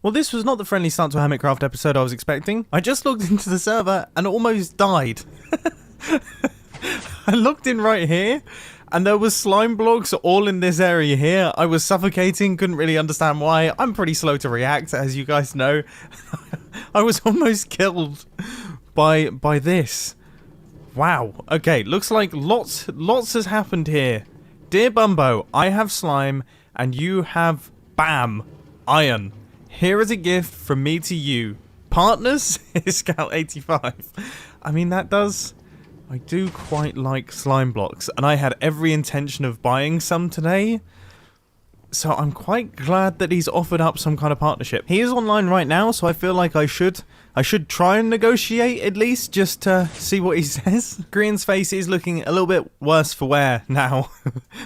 Well, this was not the friendly start to a Hermitcraft episode I was expecting. I just logged into the server and almost died. I logged in right here and there was slime blocks all in this area here. I was suffocating, couldn't really understand why. I'm pretty slow to react, as you guys know. I was almost killed by this. Wow. Okay, looks like lots has happened here. Dear Mumbo, I have slime and you have, bam, iron. Here is a gift from me to you. Partners is Scout 85. I mean, I do quite like slime blocks, and I had every intention of buying some today. So I'm quite glad that he's offered up some kind of partnership. He is online right now, so I feel like I should try and negotiate at least, just to see what he says. Green's face is looking a little bit worse for wear now.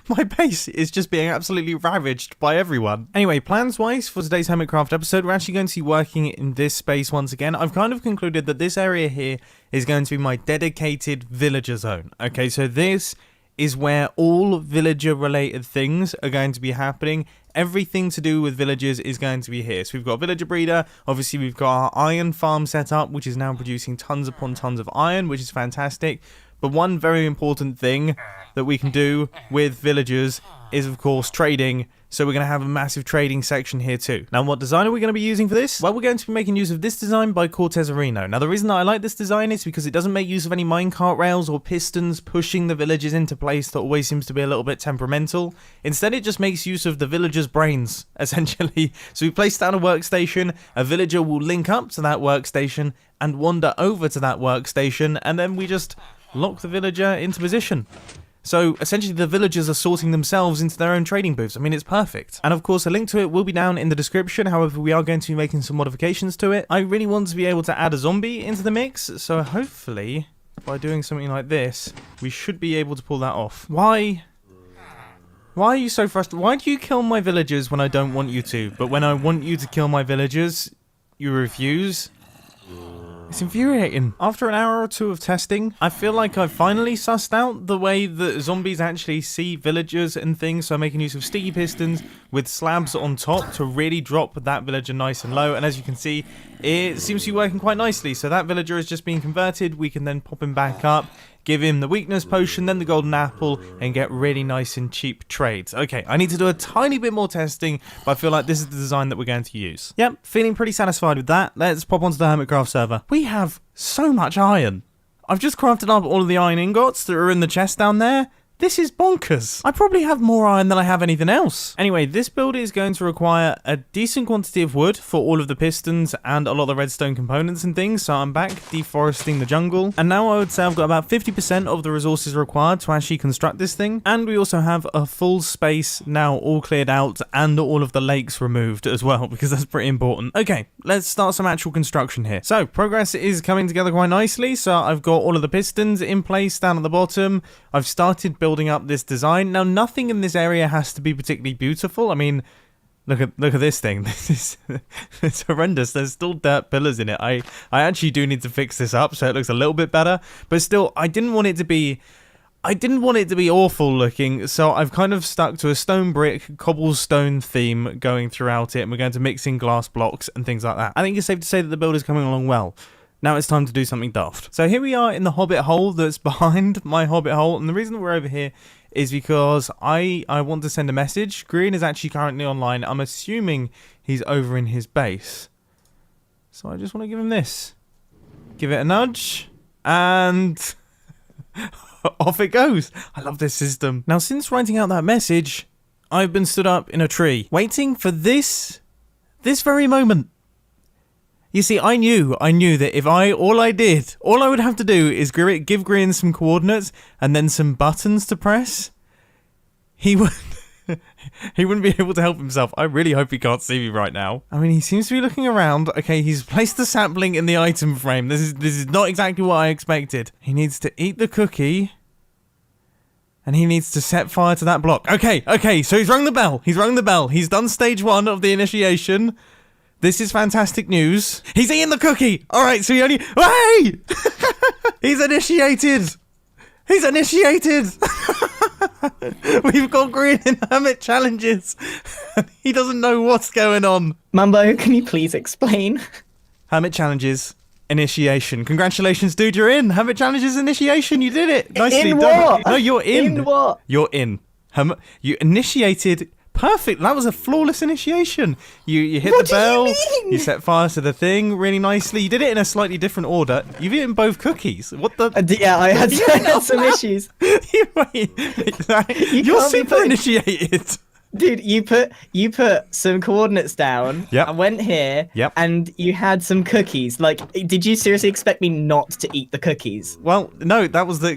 My base is just being absolutely ravaged by everyone. Anyway, plans-wise for today's Hermitcraft episode, we're actually going to be working in this space once again. I've kind of concluded that this area here is going to be my dedicated villager zone. Okay, so this is where all villager-related things are going to be happening. Everything to do with villagers is going to be here. So we've got a villager breeder. Obviously, we've got our iron farm set up, which is now producing tons upon tons of iron, which is fantastic. But one very important thing that we can do with villagers is, of course, trading. So we're going to have a massive trading section here too. Now, what design are we going to be using for this? Well, we're going to be making use of this design by Cortez Areno. Now, the reason that I like this design is because it doesn't make use of any minecart rails or pistons pushing the villagers into place that always seems to be a little bit temperamental. Instead, it just makes use of the villagers' brains, essentially. So we place down a workstation, a villager will link up to that workstation and wander over to that workstation, and then we just lock the villager into position. So essentially the villagers are sorting themselves into their own trading booths. I mean, it's perfect. And of course, a link to it will be down in the description. However, we are going to be making some modifications to it. I really want to be able to add a zombie into the mix. So hopefully, by doing something like this, we should be able to pull that off. Why are you so frustrated? Why do you kill my villagers when I don't want you to? But when I want you to kill my villagers, you refuse? It's infuriating. After an hour or two of testing, I feel like I've finally sussed out the way that zombies actually see villagers and things. So I'm making use of sticky pistons with slabs on top to really drop that villager nice and low. And as you can see, it seems to be working quite nicely. So that villager is just being converted. We can then pop him back up, give him the weakness potion, then the golden apple, and get really nice and cheap trades. Okay, I need to do a tiny bit more testing, but I feel like this is the design that we're going to use. Yep, feeling pretty satisfied with that. Let's pop onto the Hermitcraft server. We have so much iron. I've just crafted up all of the iron ingots that are in the chest down there. This is bonkers. I probably have more iron than I have anything else. Anyway, this build is going to require a decent quantity of wood for all of the pistons and a lot of the redstone components and things. So I'm back deforesting the jungle. And now I would say I've got about 50% of the resources required to actually construct this thing. And we also have a full space now all cleared out and all of the lakes removed as well, because that's pretty important. Okay, let's start some actual construction here. So progress is coming together quite nicely. So I've got all of the pistons in place down at the bottom. I've started building up this design. Now, nothing in this area has to be particularly beautiful. I mean, look at this thing. This is it's horrendous. There's still dirt pillars in it. I actually do need to fix this up so it looks a little bit better. But still, I didn't want it to be awful looking, so I've kind of stuck to a stone brick cobblestone theme going throughout it, and we're going to mix in glass blocks and things like that. I think it's safe to say that the build is coming along well. Now it's time to do something daft. So here we are in the hobbit hole that's behind my hobbit hole. And the reason that we're over here is because I want to send a message. Green is actually currently online. I'm assuming he's over in his base. So I just want to give him this. Give it a nudge. And off it goes. I love this system. Now, since writing out that message, I've been stood up in a tree, waiting for this very moment. You see, I knew that if all I would have to do is give Green some coordinates and then some buttons to press, he wouldn't be able to help himself. I really hope he can't see me right now. I mean, he seems to be looking around. Okay, he's placed the sapling in the item frame. This is not exactly what I expected. He needs to eat the cookie. And he needs to set fire to that block. Okay, so he's rung the bell. He's done stage 1 of the initiation. This is fantastic news. He's eating the cookie. All right, so Hey! He's initiated. We've got Green in Hermit Challenges. He doesn't know what's going on. Mumbo, can you please explain? Hermit Challenges initiation. Congratulations, dude. You're in. Hermit Challenges initiation. You did it. Nicely In done. what? No, you're in. In what? You're in. You initiated. Perfect. That was a flawless initiation. You hit the bell. You set fire to the thing really nicely. You did it in a slightly different order. You've eaten both cookies. What the? Yeah, I had some issues. You're super initiated. Dude, you put some coordinates down. Yep. I went here. Yep. And you had some cookies. Like, did you seriously expect me not to eat the cookies? Well, no, that was the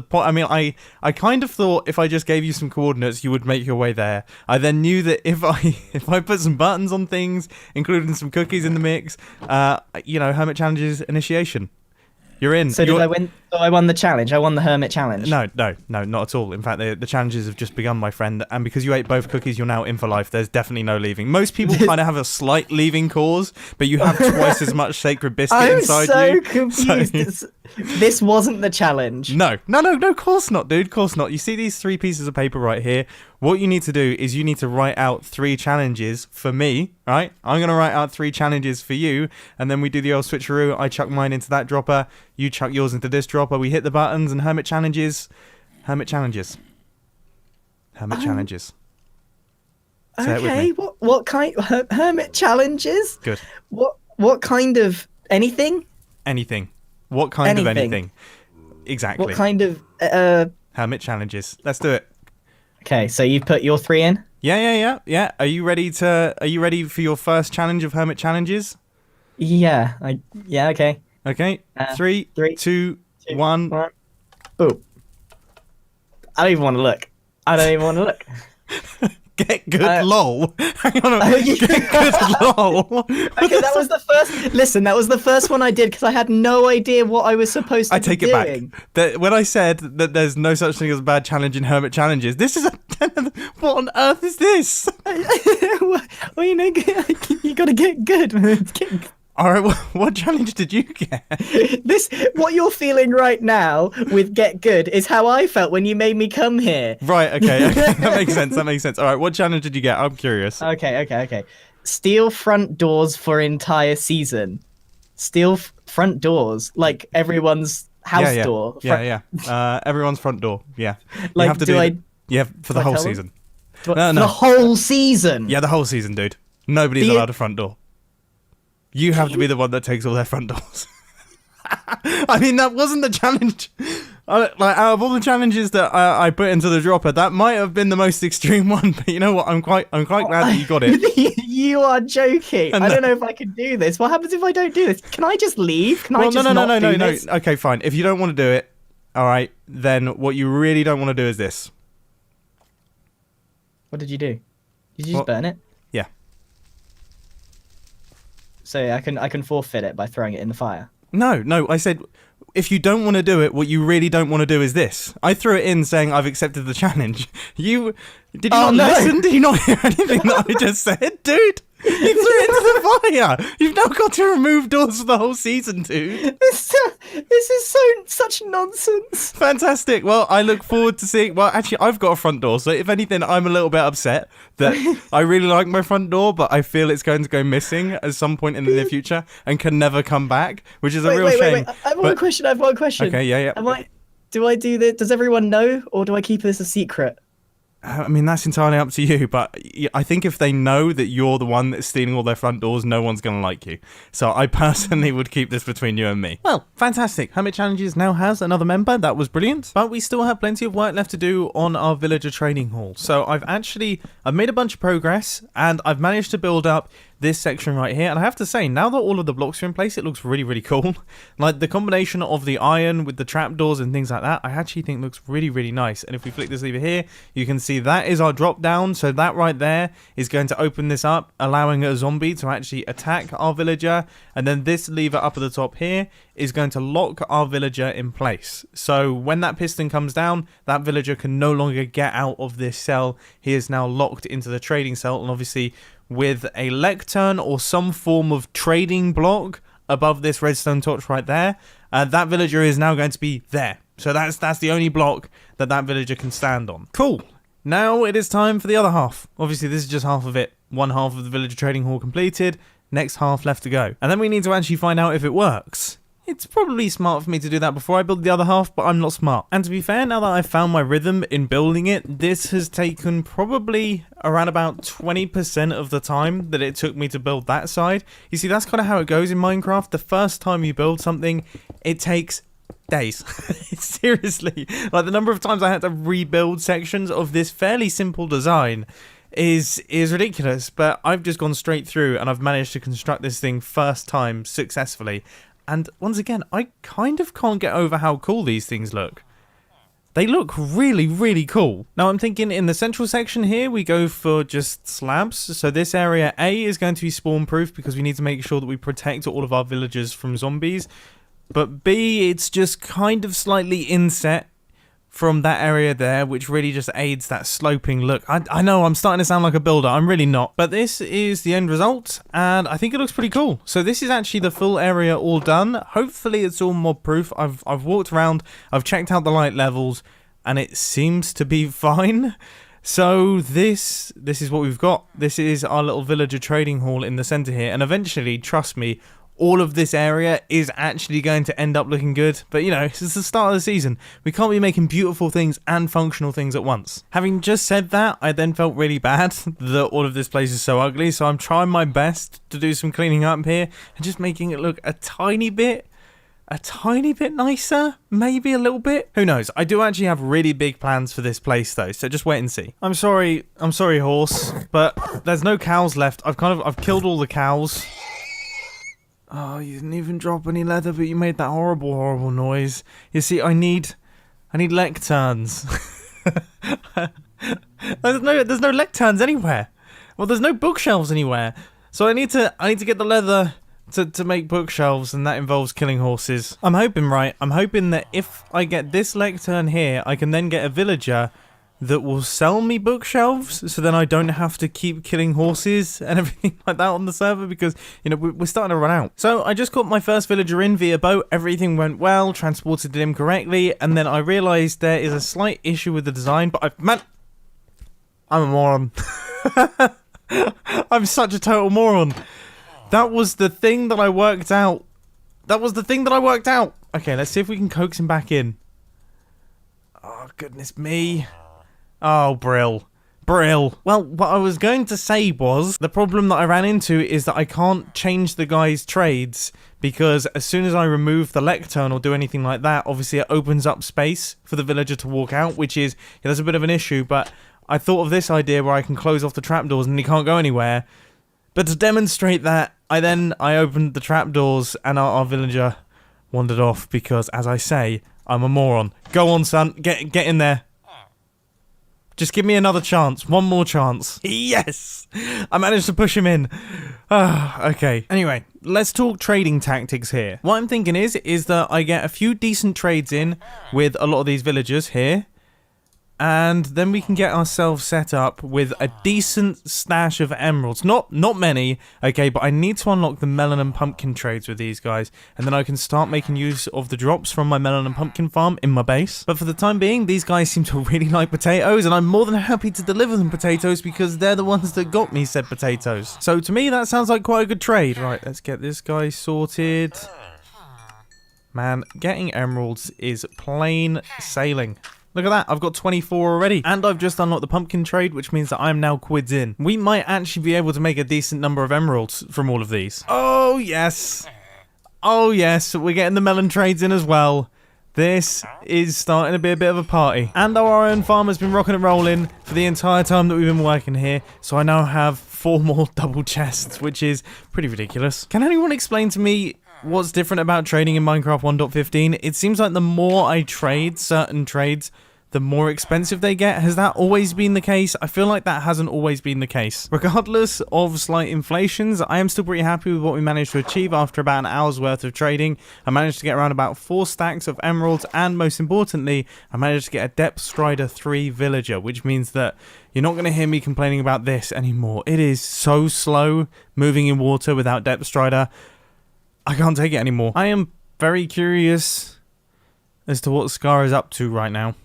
point. I mean, I kind of thought if I just gave you some coordinates, you would make your way there. I then knew that if I put some buttons on things, including some cookies in the mix, Hermit Challenges initiation. You're in. So I win? So I won the challenge. I won the Hermit Challenge. No, not at all. In fact, the challenges have just begun, my friend. And because you ate both cookies, you're now in for life. There's definitely no leaving. Most people kind of have a slight leaving cause, but you have twice as much sacred biscuit inside you. I'm so confused. This wasn't the challenge. No, of course not, dude. Of course not. You see these 3 pieces of paper right here? What you need to do is you need to write out 3 challenges for me, right? I'm going to write out 3 challenges for you, and then we do the old switcheroo. I chuck mine into that dropper, you chuck yours into this dropper, we hit the buttons, and Hermit Challenges. Say it with Okay, me. what kind Hermit Challenges? Good. What kind of anything? Anything. What kind of anything? Exactly. What kind of Hermit Challenges. Let's do it. Okay, so you put your 3 in? Yeah. Are you ready for your first challenge of Hermit Challenges? Yeah, okay. Okay. 3, 2, 1. Boom. I don't even want to look. Get good, lol. Hang on a minute. Get good, lol. Okay, that was the first. Listen, that was the first one I did because I had no idea what I was supposed to be doing. I take it back. When I said that there's no such thing as a bad challenge in Hermit Challenges, this is what on earth is this? Well, you gotta get good. All right, what challenge did you get? What you're feeling right now with Get Good is how I felt when you made me come here. Right, okay. That makes sense. All right, what challenge did you get? I'm curious. Okay. Steal front doors for entire season. Steal front doors, like everyone's house door. Yeah. Everyone's front door, yeah. Like, you have to for the whole season. No. The whole season? Yeah, the whole season, dude. Nobody's allowed a front door. You have to be the one that takes all their front doors. I mean, that wasn't the challenge. Out of all the challenges that I put into the dropper, that might have been the most extreme one. But you know what? I'm quite glad that you got it. You are joking. I don't know if I can do this. What happens if I don't do this? Can I just leave? Can I just not do this? Okay, fine. If you don't want to do it, all right, then what you really don't want to do is this. What did you do? Did you just burn it? Yeah. So I can forfeit it by throwing it in the fire. No. I said, if you don't want to do it, what you really don't want to do is this. I threw it in saying I've accepted the challenge. Did you not listen? Did you not hear anything that I just said, dude? You threw it into the fire. You've now got to remove doors for the whole season, dude. This is such nonsense. Fantastic. Well, I look forward to seeing. Well, actually, I've got a front door, so if anything, I'm a little bit upset that I really like my front door, but I feel it's going to go missing at some point in the near future and can never come back, which is a real shame. Wait. I've got one question. Okay, yeah. Do I do this? Does everyone know, or do I keep this a secret? I mean, that's entirely up to you, but I think if they know that you're the one that's stealing all their front doors, no one's going to like you. So I personally would keep this between you and me. Well, fantastic. Hermit Challenges now has another member. That was brilliant. But we still have plenty of work left to do on our villager training hall. So I've made a bunch of progress, and I've managed to build up this section right here. And I have to say, now that all of the blocks are in place, it looks really, really cool. Like the combination of the iron with the trapdoors and things like that, I actually think looks really, really nice. And if we flick this lever here, you can see that is our drop down. So that right there is going to open this up, allowing a zombie to actually attack our villager. And then this lever up at the top here is going to lock our villager in place. So when that piston comes down, that villager can no longer get out of this cell. He is now locked into the trading cell, and obviously with a lectern or some form of trading block above this redstone torch right there, that villager is now going to be there. So that's the only block that villager can stand on. Cool. Now it is time for the other half. Obviously, this is just half of it. One half of the villager trading hall completed. Next half left to go. And then we need to actually find out if it works. It's probably smart for me to do that before I build the other half, but I'm not smart. And to be fair, now that I've found my rhythm in building it, this has taken probably around about 20% of the time that it took me to build that side. You see, that's kind of how it goes in Minecraft. The first time you build something, it takes days. Seriously. Like, the number of times I had to rebuild sections of this fairly simple design is ridiculous, but I've just gone straight through and I've managed to construct this thing first time successfully. And once again, I kind of can't get over how cool these things look. They look really, really cool. Now I'm thinking in the central section here, we go for just slabs. So this area A is going to be spawn proof because we need to make sure that we protect all of our villagers from zombies. But B, it's just kind of slightly inset from that area there, which really just aids that sloping look. I know I'm starting to sound like a builder, I'm really not, but this is the end result and I think it looks pretty cool. So this is actually the full area all done. Hopefully it's all mob proof. I've walked around, I've checked out the light levels and it seems to be fine. So this is what we've got. This is our little villager trading hall in the center here, and eventually, trust me, all of this area is actually going to end up looking good. But you know, it's the start of the season. We can't be making beautiful things and functional things at once. Having just said that, I then felt really bad that all of this place is so ugly. So I'm trying my best to do some cleaning up here and just making it look a tiny bit nicer, maybe a little bit. Who knows? I do actually have really big plans for this place though, so just wait and see. I'm sorry horse, but there's no cows left. I've killed all the cows. Oh, you didn't even drop any leather, but you made that horrible noise. You see, I need lecterns. there's no lecterns anywhere. Well, there's no bookshelves anywhere. So I need to get the leather to make bookshelves, and that involves killing horses. I'm hoping that if I get this lectern here, I can then get a villager that will sell me bookshelves, so then I don't have to keep killing horses and everything like that on the server, because, you know, we're starting to run out. So I just caught my first villager in via boat. Everything went well, transported him correctly, and then I realised there is a slight issue with the design, but I'm a moron. I'm such a total moron. That was the thing that I worked out. Okay, let's see if we can coax him back in. Oh, goodness me. Oh, Brill. Well, what I was going to say was, the problem that I ran into is that I can't change the guy's trades, because as soon as I remove the lectern or do anything like that, obviously it opens up space for the villager to walk out, which is, yeah, that's a bit of an issue, but I thought of this idea where I can close off the trapdoors and he can't go anywhere. But to demonstrate that, I opened the trapdoors and our villager wandered off, because, as I say, I'm a moron. Go on, son, get in there. Just give me another chance. One more chance. Yes! I managed to push him in. Okay. Anyway, let's talk trading tactics here. What I'm thinking is that I get a few decent trades in with a lot of these villagers here, and then we can get ourselves set up with a decent stash of emeralds. Not many, okay, but I need to unlock the melon and pumpkin trades with these guys, and then I can start making use of the drops from my melon and pumpkin farm in my base. But for the time being, these guys seem to really like potatoes, and I'm more than happy to deliver them potatoes because they're the ones that got me said potatoes. So to me, that sounds like quite a good trade. Right, let's get this guy sorted. Man, getting emeralds is plain sailing. Look at that, I've got 24 already. And I've just unlocked the pumpkin trade, which means that I'm now quids in. We might actually be able to make a decent number of emeralds from all of these. Oh, yes. Oh, yes, we're getting the melon trades in as well. This is starting to be a bit of a party. And our iron farm has been rocking and rolling for the entire time that we've been working here. So I now have 4 more double chests, which is pretty ridiculous. Can anyone explain to me what's different about trading in Minecraft 1.15? It seems like the more I trade certain trades, the more expensive they get. Has that always been the case? I feel like that hasn't always been the case. Regardless of slight inflations, I am still pretty happy with what we managed to achieve after about an hour's worth of trading. I managed to get around about 4 stacks of emeralds, and most importantly, I managed to get a Depth Strider 3 villager, which means that you're not going to hear me complaining about this anymore. It is so slow moving in water without Depth Strider. I can't take it anymore. I am very curious as to what Scar is up to right now.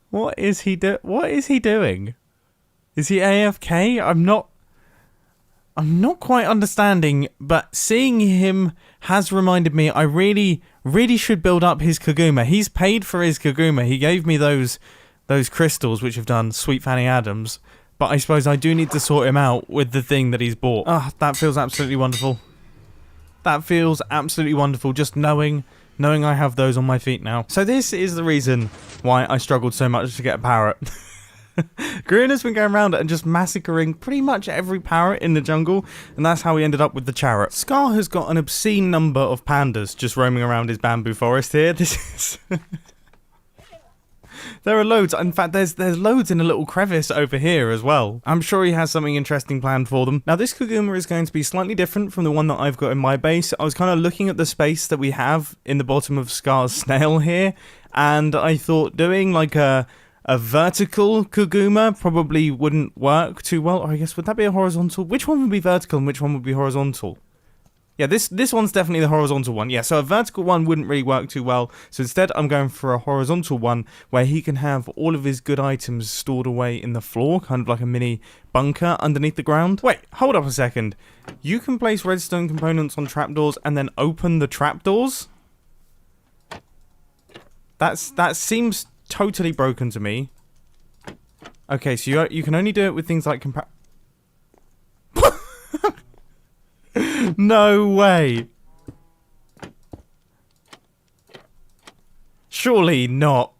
What is he doing? Is he AFK? I'm not quite understanding, but seeing him has reminded me I really should build up his Kaguma. He's paid for his Kaguma. He gave me those crystals which have done Sweet Fanny Adams, but I suppose I do need to sort him out with the thing that he's bought. Ah, that feels absolutely wonderful. That feels absolutely wonderful, just knowing I have those on my feet now. So this is the reason why I struggled so much to get a parrot. Green has been going around and just massacring pretty much every parrot in the jungle, and that's how we ended up with the Charrot. Scar has got an obscene number of pandas just roaming around his bamboo forest here. This is... There are loads. In fact, there's loads in a little crevice over here as well. I'm sure he has something interesting planned for them. Now, this Kaguma is going to be slightly different from the one that I've got in my base. I was kind of looking at the space that we have in the bottom of Scar's snail here, and I thought doing like a vertical Kaguma probably wouldn't work too well. Or I guess, would that be a horizontal? Which one would be vertical and which one would be horizontal? Yeah, this one's definitely the horizontal one. Yeah, so a vertical one wouldn't really work too well. So instead, I'm going for a horizontal one where he can have all of his good items stored away in the floor, kind of like a mini bunker underneath the ground. Wait, hold up a second. You can place redstone components on trapdoors and then open the trapdoors? That seems totally broken to me. Okay, so you can only do it with things like No way. Surely not.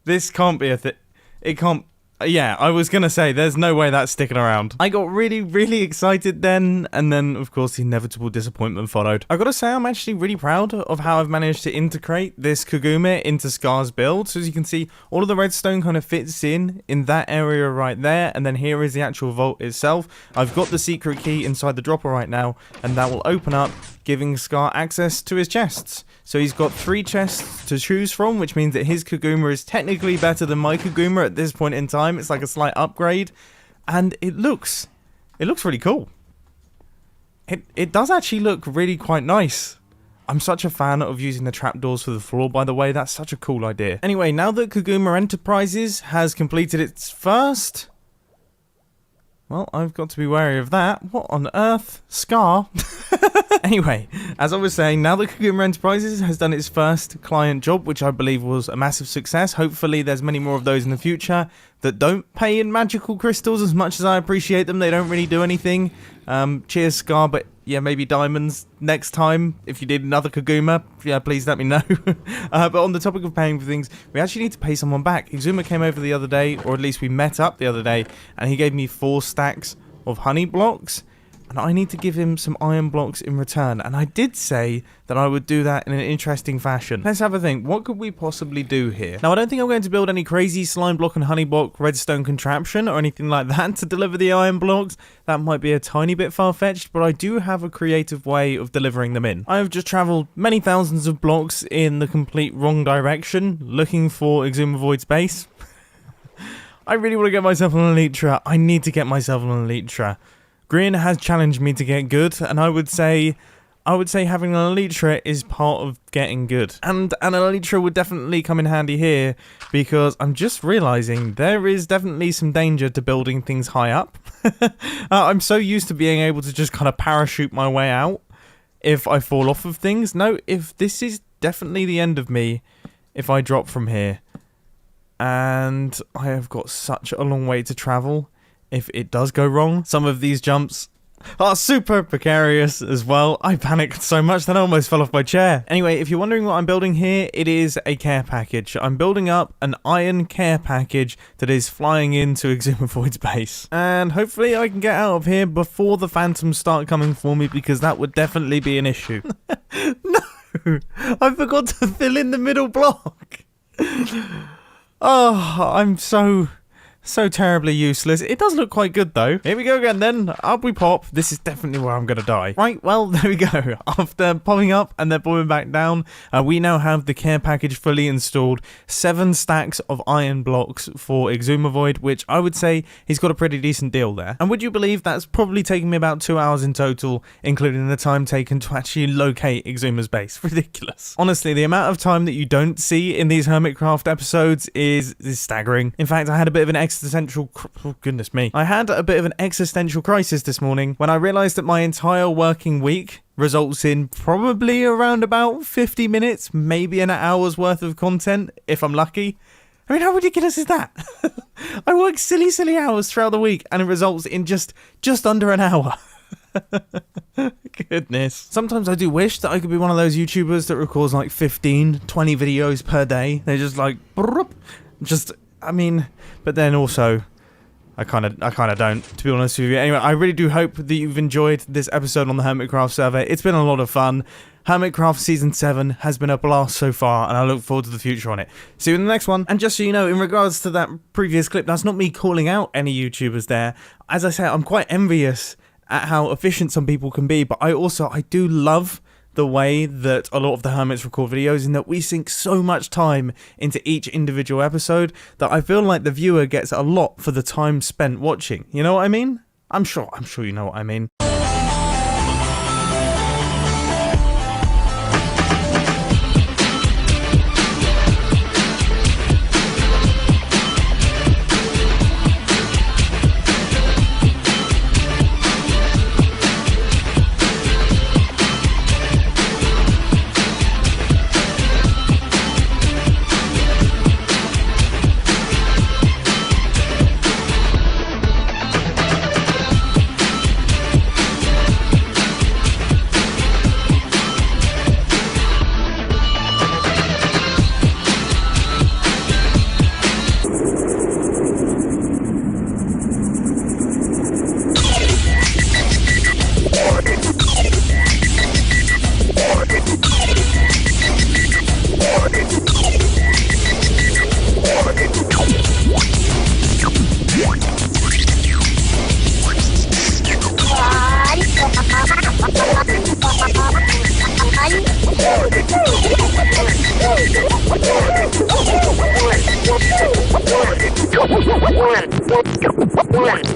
This can't be a thing. It can't. Yeah, I was gonna say, there's no way that's sticking around. I got really excited then, and then, of course, the inevitable disappointment followed. I gotta say, I'm actually really proud of how I've managed to integrate this Kaguma into Scar's build. So as you can see, all of the redstone kind of fits in that area right there, and then here is the actual vault itself. I've got the secret key inside the dropper right now, and that will open up, giving Scar access to his chests. So he's got 3 chests to choose from, which means that his Kaguma is technically better than my Kaguma at this point in time. It's like a slight upgrade, and it looks really cool. It does actually look really quite nice. I'm such a fan of using the trapdoors for the floor, by the way. That's such a cool idea. Anyway, now that Kaguma Enterprises has completed its first... Well, I've got to be wary of that. What on earth? Scar? Anyway, as I was saying, now that Kaguma Enterprises has done its first client job, which I believe was a massive success, hopefully there's many more of those in the future that don't pay in magical crystals. As much as I appreciate them, they don't really do anything. Cheers, Scar, but yeah, maybe diamonds next time. If you need another Kaguma, yeah, please let me know. But on the topic of paying for things, we actually need to pay someone back. Exuma came over the other day, or at least we met up the other day, and he gave me 4 stacks of honey blocks. And I need to give him some iron blocks in return. And I did say that I would do that in an interesting fashion. Let's have a think. What could we possibly do here? Now, I don't think I'm going to build any crazy slime block and honey block redstone contraption or anything like that to deliver the iron blocks. That might be a tiny bit far-fetched, but I do have a creative way of delivering them in. I have just traveled many thousands of blocks in the complete wrong direction, looking for Exuma Void's base. I really want to get myself an Elytra. I need to get myself an Elytra. Green has challenged me to get good, and I would say having an Elytra is part of getting good. And an Elytra would definitely come in handy here, because I'm just realizing there is definitely some danger to building things high up. I'm so used to being able to just kind of parachute my way out if I fall off of things. No, if this is definitely the end of me if I drop from here. And I have got such a long way to travel. If it does go wrong, some of these jumps are super precarious as well. I panicked so much that I almost fell off my chair. Anyway, if you're wondering what I'm building here, it is a care package. I'm building up an iron care package that is flying into Exuma Void's base. And hopefully I can get out of here before the phantoms start coming for me, because that would definitely be an issue. No! I forgot to fill in the middle block! Oh, I'm so So terribly useless. It does look quite good though. Here we go again then. Up we pop. This is definitely where I'm going to die. Right, well, there we go. After popping up and then popping back down, we now have the care package fully installed. 7 stacks of iron blocks for Exumavoid, which I would say he's got a pretty decent deal there. And would you believe that's probably taken me about 2 hours in total, including the time taken to actually locate Exuma's base. Ridiculous. Honestly, the amount of time that you don't see in these Hermitcraft episodes is staggering. In fact, I had a bit of an oh goodness me. I had a bit of an existential crisis this morning when I realized that my entire working week results in probably around about 50 minutes, maybe an hour's worth of content, if I'm lucky. I mean, how ridiculous is that? I work silly hours throughout the week and it results in just under an hour. Goodness. Sometimes I do wish that I could be one of those YouTubers that records like 15, 20 videos per day. They're just like, I mean, but then also, I kind of don't, to be honest with you. Anyway, I really do hope that you've enjoyed this episode on the Hermitcraft server. It's been a lot of fun. Hermitcraft Season 7 has been a blast so far, and I look forward to the future on it. See you in the next one. And just so you know, in regards to that previous clip, that's not me calling out any YouTubers there. As I said, I'm quite envious at how efficient some people can be, but I do love the way that a lot of the Hermits record videos, in that we sink so much time into each individual episode that I feel like the viewer gets a lot for the time spent watching. You know what I mean? I'm sure you know what I mean. One.